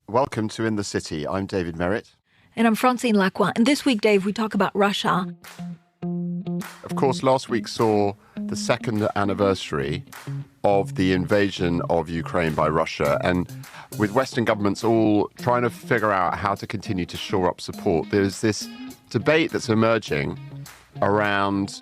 Welcome to In the City. I'm David Merritt. And I'm Francine Lacqua. And this week, Dave, we talk about Russia. Of course, last week saw the second anniversary of the invasion of Ukraine by Russia. And with Western governments all trying to figure out how to continue to shore up support, there's this debate that's emerging around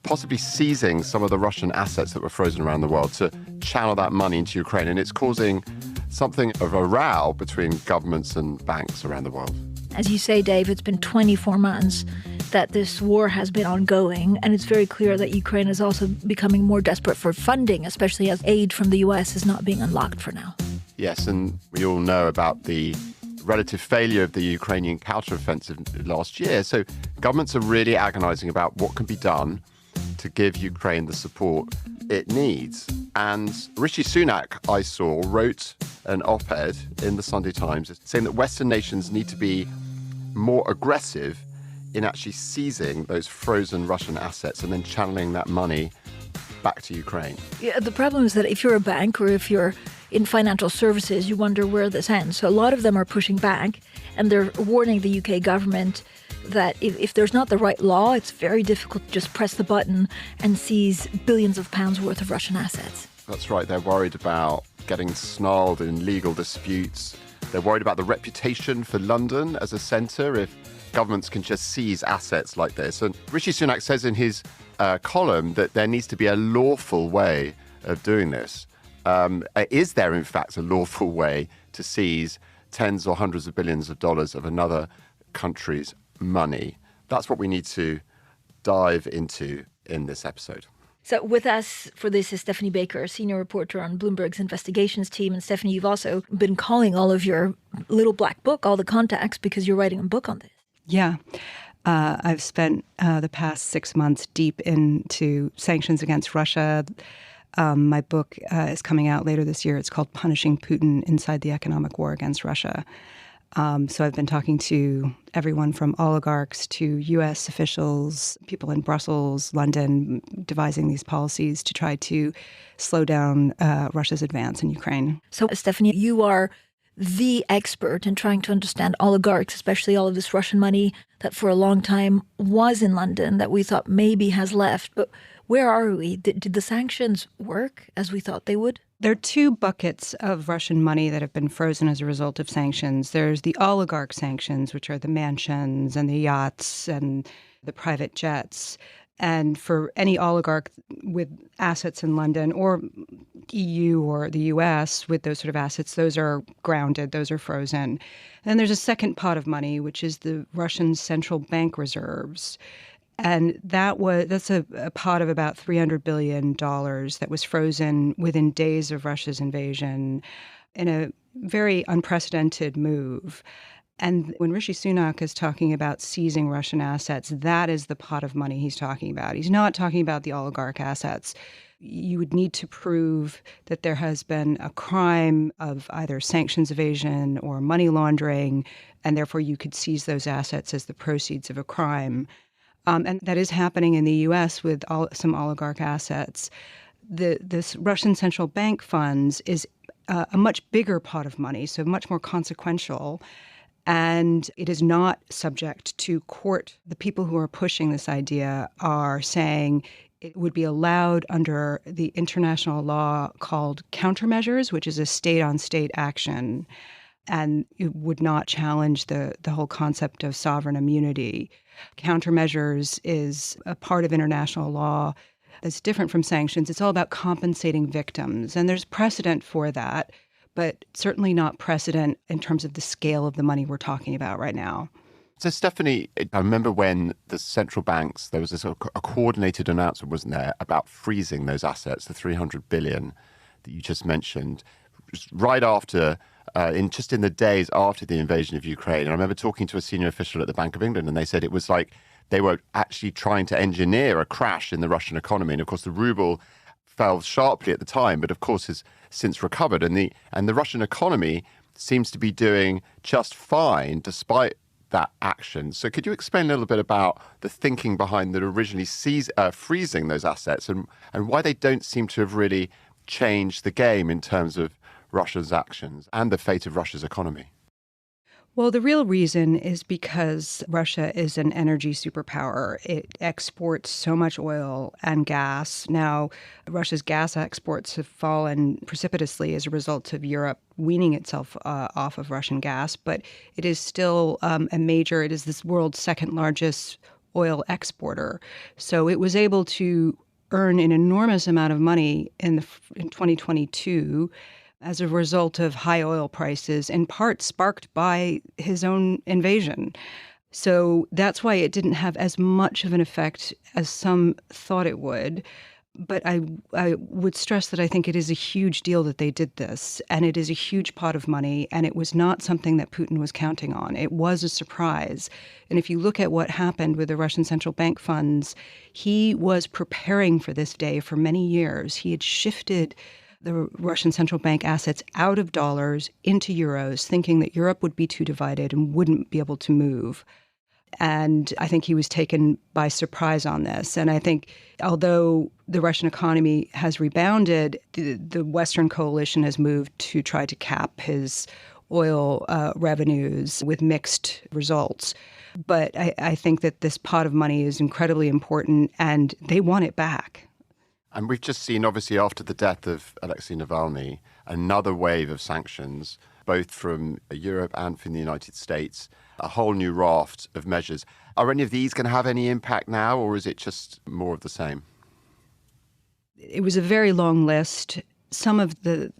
possibly seizing some of the Russian assets that were frozen around the world to channel that money into Ukraine. And it's causing something of a row between governments and banks around the world. As you say, Dave, it's been 24 months that this war has been ongoing, and it's very clear that Ukraine is also becoming more desperate for funding, especially as aid from the U.S. is not being unlocked for now. Yes, and we all know about the relative failure of the Ukrainian counteroffensive last year. So governments are really agonizing about what can be done to give Ukraine the support it needs. And Rishi Sunak, I saw, wrote an op-ed in the Sunday Times saying that Western nations need to be more aggressive in actually seizing those frozen Russian assets and then channeling that money back to Ukraine. Yeah, the problem is that if you're a bank or if you're in financial services, you wonder where this ends. So a lot of them are pushing back, and they're warning the UK government that if there's not the right law, it's very difficult to just press the button and seize billions of pounds worth of Russian assets. That's right. They're worried about getting snarled in legal disputes. They're worried about the reputation for London as a centre if governments can just seize assets like this. And Rishi Sunak says in his column that there needs to be a lawful way of doing this. Is there, in fact, a lawful way to seize tens or hundreds of billions of dollars of another country's money? That's what we need to dive into in this episode. So with us for this is Stephanie Baker, senior reporter on Bloomberg's investigations team. And Stephanie, you've also been calling all of your little black book, all the contacts, because you're writing a book on this. Yeah. I've spent the past 6 months deep into sanctions against Russia. My book is coming out later this year. It's called Punishing Putin Inside the Economic War Against Russia. So I've been talking to everyone from oligarchs to U.S. officials, people in Brussels, London, devising these policies to try to slow down Russia's advance in Ukraine. So, Stephanie, you are the expert in trying to understand oligarchs, especially all of this Russian money that for a long time was in London that we thought maybe has left. But where are we? Did the sanctions work as we thought they would? There are two buckets of Russian money that have been frozen as a result of sanctions. There's the oligarch sanctions, which are the mansions and the yachts and the private jets. And for any oligarch with assets in London or EU or the US with those sort of assets, those are grounded, those are frozen. And then there's a second pot of money, which is the Russian central bank reserves. And that's a pot of about $300 billion that was frozen within days of Russia's invasion in a very unprecedented move. And when Rishi Sunak is talking about seizing Russian assets, that is the pot of money he's talking about. He's not talking about the oligarch assets. You would need to prove that there has been a crime of either sanctions evasion or money laundering, and therefore you could seize those assets as the proceeds of a crime. And that is happening in the U.S. with some oligarch assets. This Russian central bank funds is a much bigger pot of money, so much more consequential. And it is not subject to court. The people who are pushing this idea are saying it would be allowed under the international law called countermeasures, which is a state-on-state action. And it would not challenge the whole concept of sovereign immunity. Countermeasures is a part of international law that's different from sanctions. It's all about compensating victims. And there's precedent for that, but certainly not precedent in terms of the scale of the money we're talking about right now. So, Stephanie, I remember when the central banks, there was a coordinated announcement, wasn't there, about freezing those assets, the 300 billion that you just mentioned, right after in the days after the invasion of Ukraine. And I remember talking to a senior official at the Bank of England, and they said it was like they were actually trying to engineer a crash in the Russian economy. And of course, the ruble fell sharply at the time, but of course has since recovered. And the Russian economy seems to be doing just fine despite that action. So could you explain a little bit about the thinking behind that originally freezing those assets and why they don't seem to have really changed the game in terms of Russia's actions and the fate of Russia's economy? Well, the real reason is because Russia is an energy superpower. It exports so much oil and gas. Now, Russia's gas exports have fallen precipitously as a result of Europe weaning itself off of Russian gas, but it is still it is this world's second largest oil exporter. So it was able to earn an enormous amount of money in 2022 as a result of high oil prices, in part sparked by his own invasion. So that's why it didn't have as much of an effect as some thought it would. But I would stress that I think it is a huge deal that they did this, and it is a huge pot of money, and it was not something that Putin was counting on. It was a surprise. And if you look at what happened with the Russian central bank funds, he was preparing for this day for many years. He had shifted the Russian central bank assets out of dollars into euros, thinking that Europe would be too divided and wouldn't be able to move. And I think he was taken by surprise on this. And I think although the Russian economy has rebounded, the Western coalition has moved to try to cap his oil revenues with mixed results. But I think that this pot of money is incredibly important, and they want it back. And we've just seen, obviously, after the death of Alexei Navalny, another wave of sanctions, both from Europe and from the United States, a whole new raft of measures. Are any of these going to have any impact now, or is it just more of the same? It was a very long list. Some of the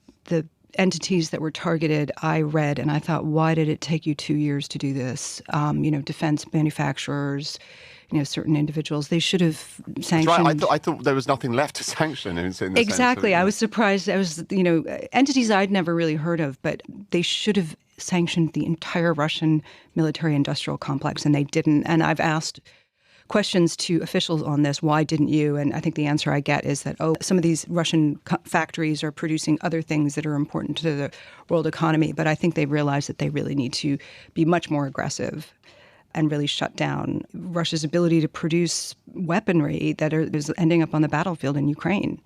entities that were targeted, I read, and I thought, why did it take you 2 years to do this? Defense manufacturers, certain individuals, they should have sanctioned. That's right. I thought there was nothing left to sanction. Exactly. I was surprised. I was, entities I'd never really heard of, but they should have sanctioned the entire Russian military-industrial complex, and they didn't. And I've asked questions to officials on this, why didn't you? And I think the answer I get is that, some of these Russian factories are producing other things that are important to the world economy. But I think they realize that they really need to be much more aggressive and really shut down Russia's ability to produce weaponry that is ending up on the battlefield in Ukraine.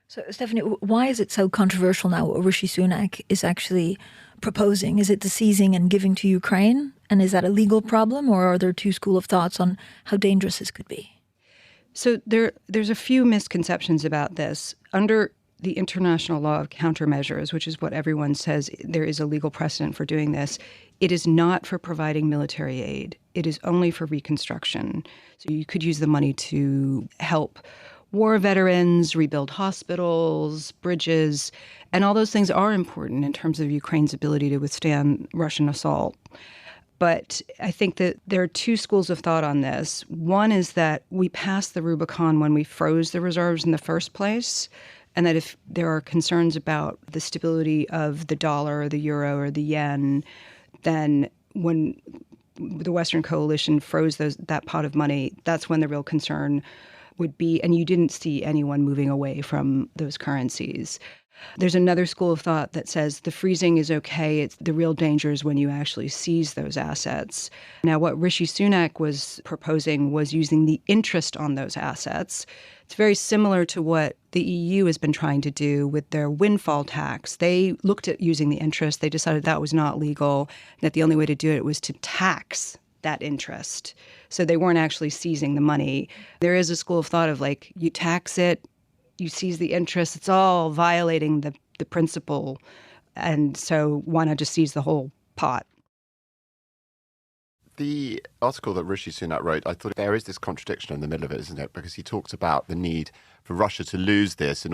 So, Stephanie, why is it so controversial now what Rishi Sunak is actually proposing? Is it the seizing and giving to Ukraine? And is that a legal problem, or are there two schools of thoughts on how dangerous this could be? So there's a few misconceptions about this. Under the international law of countermeasures, which is what everyone says there is a legal precedent for doing this, it is not for providing military aid. It is only for reconstruction. So you could use the money to help war veterans, rebuild hospitals, bridges, and all those things are important in terms of Ukraine's ability to withstand Russian assault. But I think that there are two schools of thought on this. One is that we passed the Rubicon when we froze the reserves in the first place, and that if there are concerns about the stability of the dollar or the euro or the yen, then when the Western coalition froze that pot of money, that's when the real concern would be, and you didn't see anyone moving away from those currencies. There's another school of thought that says the freezing is okay. It's the real danger is when you actually seize those assets. Now, what Rishi Sunak was proposing was using the interest on those assets. It's very similar to what the EU has been trying to do with their windfall tax. They looked at using the interest. They decided that was not legal, that the only way to do it was to tax that interest. So they weren't actually seizing the money. There is a school of thought of you tax it, you seize the interest, it's all violating the principle. And so why not just seize the whole pot? The article that Rishi Sunak wrote, I thought there is this contradiction in the middle of it, isn't it? Because he talks about the need for Russia to lose this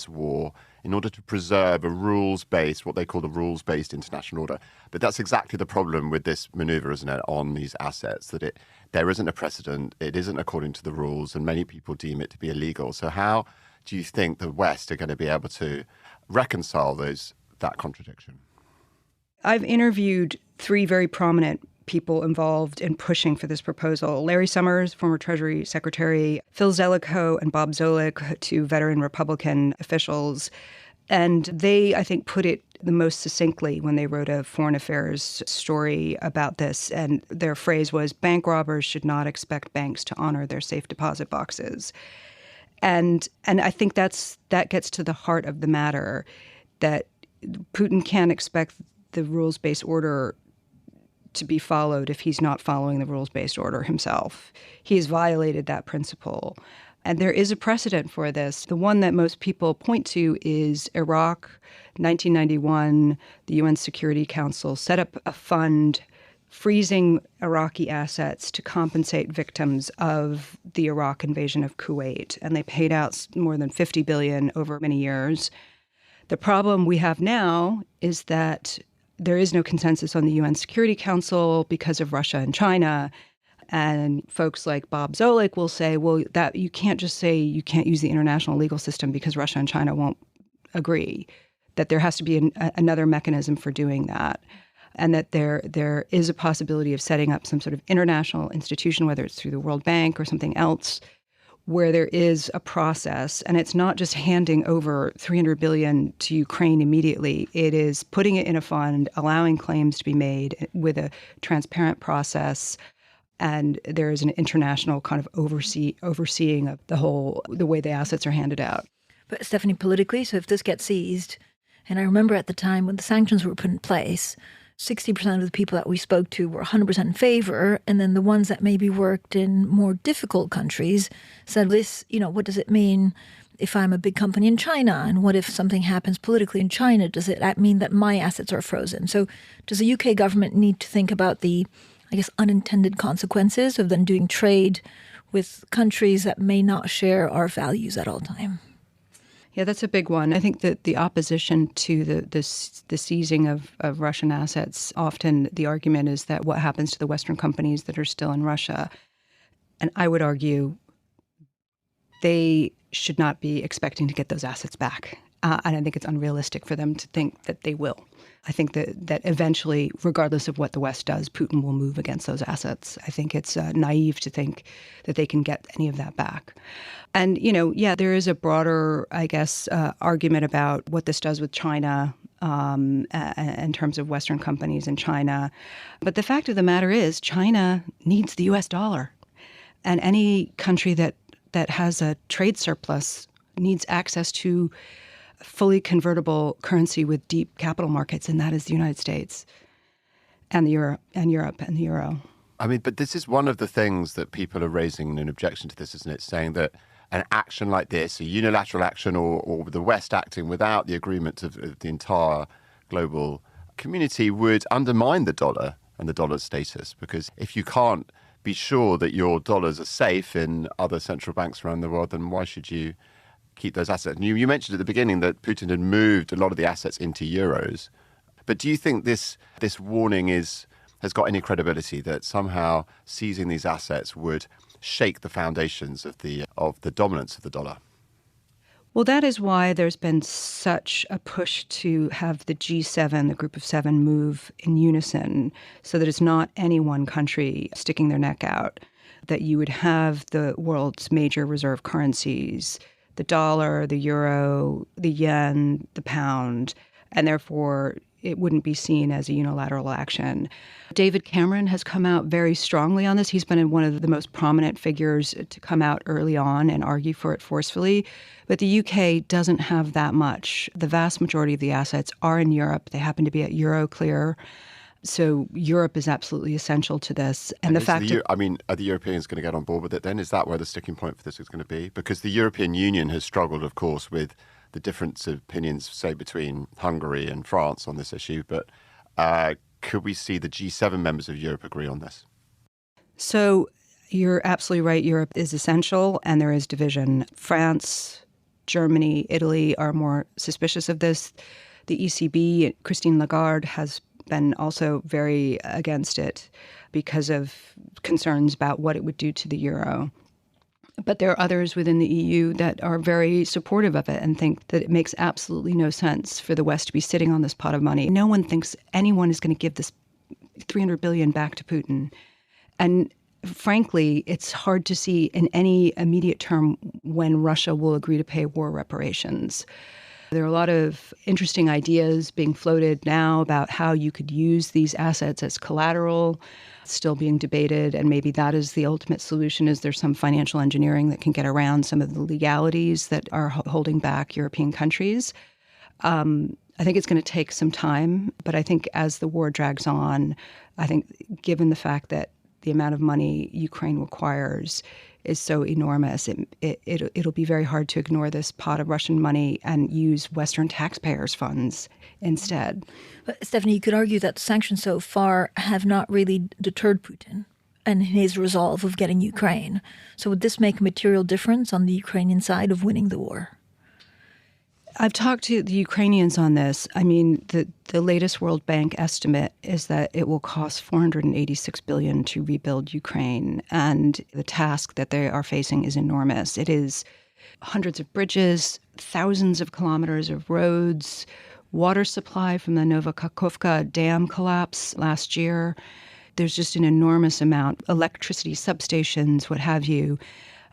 war in order to preserve a rules-based, what they call the rules-based international order. But that's exactly the problem with this maneuver, isn't it, on these assets, that there isn't a precedent, it isn't according to the rules, and many people deem it to be illegal. So how do you think the West are going to be able to reconcile that contradiction? I've interviewed three very prominent people involved in pushing for this proposal. Larry Summers, former Treasury Secretary, Phil Zelikow, and Bob Zoellick, two veteran Republican officials. And they, I think, put it the most succinctly when they wrote a foreign affairs story about this. And their phrase was, bank robbers should not expect banks to honor their safe deposit boxes. And I think that gets to the heart of the matter, that Putin can't expect the rules-based order to be followed if he's not following the rules-based order himself. He's violated that principle. And there is a precedent for this. The one that most people point to is Iraq. 1991, the UN Security Council set up a fund freezing Iraqi assets to compensate victims of the Iraq invasion of Kuwait. And they paid out more than $50 billion over many years. The problem we have now is that there is no consensus on the UN Security Council because of Russia and China. And folks like Bob Zoellick will say, well, that you can't just say you can't use the international legal system because Russia and China won't agree, that there has to be another mechanism for doing that, and that there is a possibility of setting up some sort of international institution, whether it's through the World Bank or something else, where there is a process. And it's not just handing over $300 billion to Ukraine immediately. It is putting it in a fund, allowing claims to be made with a transparent process. And there is an international kind of overseeing of the way the assets are handed out. But Stephanie, politically, so if this gets seized, and I remember at the time when the sanctions were put in place, 60% of the people that we spoke to were 100% in favor. And then the ones that maybe worked in more difficult countries said, this, what does it mean if I'm a big company in China? And what if something happens politically in China? Does it mean that my assets are frozen? So does the UK government need to think about the unintended consequences of then doing trade with countries that may not share our values at all time? Yeah, that's a big one. I think that the opposition to the seizing of Russian assets, often the argument is that what happens to the Western companies that are still in Russia? And I would argue they should not be expecting to get those assets back. And I think it's unrealistic for them to think that they will. I think that eventually, regardless of what the West does, Putin will move against those assets. I think it's naive to think that they can get any of that back. And, there is a broader, argument about what this does with China in terms of Western companies in China. But the fact of the matter is China needs the U.S. dollar. And any country that has a trade surplus needs access to fully convertible currency with deep capital markets, and that is the United States and Europe and the euro. I mean, but this is one of the things that people are raising an objection to this, isn't it? Saying that an action like this, a unilateral action or the West acting without the agreement of the entire global community would undermine the dollar and the dollar's status. Because if you can't be sure that your dollars are safe in other central banks around the world, then why should you keep those assets? And you mentioned at the beginning that Putin had moved a lot of the assets into euros. But do you think this warning has got any credibility, that somehow seizing these assets would shake the foundations of the dominance of the dollar? Well, that is why there's been such a push to have the G7, the group of seven, move in unison so that it's not any one country sticking their neck out, that you would have the world's major reserve currencies, the dollar, the euro, the yen, the pound, and therefore it wouldn't be seen as a unilateral action. David Cameron has come out very strongly on this. He's been one of the most prominent figures to come out early on and argue for it forcefully. But the UK doesn't have that much. The vast majority of the assets are in Europe. They happen to be at Euroclear. So Europe is absolutely essential to this. And the fact are the Europeans going to get on board with it then? Is that where the sticking point for this is going to be? Because the European Union has struggled, of course, with the difference of opinions, say, between Hungary and France on this issue. But could we see the G7 members of Europe agree on this? So you're absolutely right. Europe is essential and there is division. France, Germany, Italy are more suspicious of this. The ECB, Christine Lagarde, has been also very against it because of concerns about what it would do to the euro. But there are others within the EU that are very supportive of it and think that it makes absolutely no sense for the West to be sitting on this pot of money. No one thinks anyone is going to give this $300 billion back to Putin. And frankly, it's hard to see in any immediate term when Russia will agree to pay war reparations. There are a lot of interesting ideas being floated now about how you could use these assets as collateral, still being debated, and maybe that is the ultimate solution. Is there some financial engineering that can get around some of the legalities that are holding back European countries? I think it's going to take some time, but I think as the war drags on, I think given the fact that the amount of money Ukraine requires is so enormous, it'll be very hard to ignore this pot of Russian money and use Western taxpayers' funds instead. But Stephanie, you could argue that sanctions so far have not really deterred Putin and his resolve of getting Ukraine. So would this make a material difference on the Ukrainian side of winning the war? I've talked to the Ukrainians on this. I mean, the latest World Bank estimate is that it will cost $486 billion to rebuild Ukraine. And the task that they are facing is enormous. It is hundreds of bridges, thousands of kilometers of roads, water supply from the Novokakhovka dam collapse last year. There's just an enormous amount, electricity substations, what have you.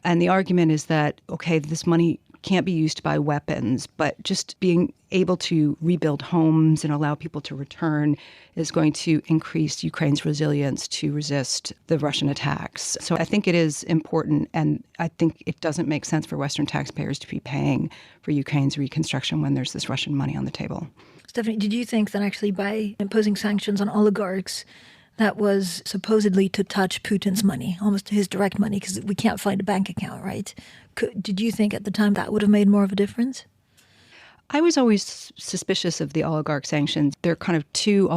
And the argument is that, okay, this money can't be used to buy weapons, but just being able to rebuild homes and allow people to return is going to increase Ukraine's resilience to resist the Russian attacks. So I think it is important, and I think it doesn't make sense for Western taxpayers to be paying for Ukraine's reconstruction when there's this Russian money on the table. Stephanie, did you think that actually by imposing sanctions on oligarchs, that was supposedly to touch Putin's money, almost his direct money, because we can't find a bank account, right? Did you think at the time that would have made more of a difference? I was always suspicious of the oligarch sanctions. There are kind of two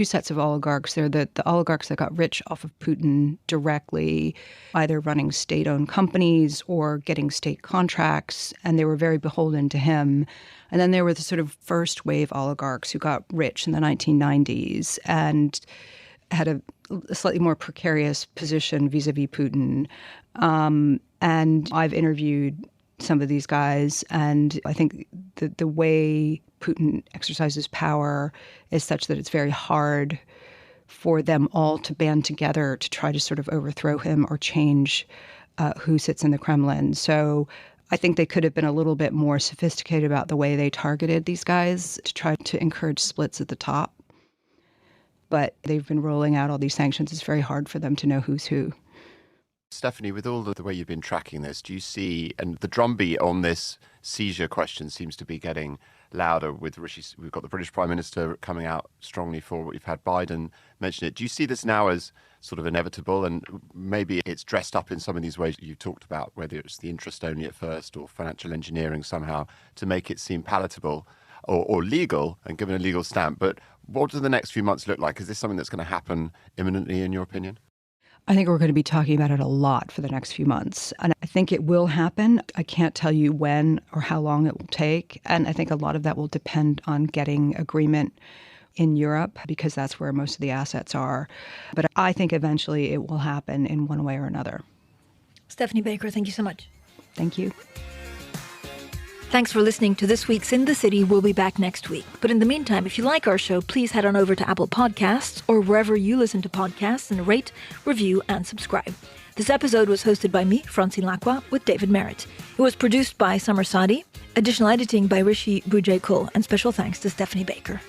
sets of oligarchs. They're the oligarchs that got rich off of Putin directly, either running state-owned companies or getting state contracts, and they were very beholden to him. And then there were the sort of first wave oligarchs who got rich in the 1990s and had a slightly more precarious position vis-a-vis Putin. And I've interviewed some of these guys, and I think the way Putin exercises power is such that it's very hard for them all to band together to try to sort of overthrow him or change who sits in the Kremlin. So I think they could have been a little bit more sophisticated about the way they targeted these guys to try to encourage splits at the top. But they've been rolling out all these sanctions. It's very hard for them to know who's who. Stephanie, with all the way you've been tracking this, do you see, and the drumbeat on this seizure question seems to be getting louder with Rishi. We've got the British Prime Minister coming out strongly for it. We've had Biden mention it. Do you see this now as sort of inevitable, and maybe it's dressed up in some of these ways you talked about, whether it's the interest only at first or financial engineering somehow to make it seem palatable or legal and given a legal stamp? But what do the next few months look like? Is this something that's going to happen imminently, in your opinion? I think we're going to be talking about it a lot for the next few months. And I think it will happen. I can't tell you when or how long it will take. And I think a lot of that will depend on getting agreement in Europe, because that's where most of the assets are. But I think eventually it will happen in one way or another. Stephanie Baker, thank you so much. Thank you. Thanks for listening to This Week's In the City. We'll be back next week. But in the meantime, if you like our show, please head on over to Apple Podcasts or wherever you listen to podcasts and rate, review, and subscribe. This episode was hosted by me, Francine Lacqua, with David Merritt. It was produced by Summer Sadi, additional editing by Rishi Sunak, and special thanks to Stephanie Baker.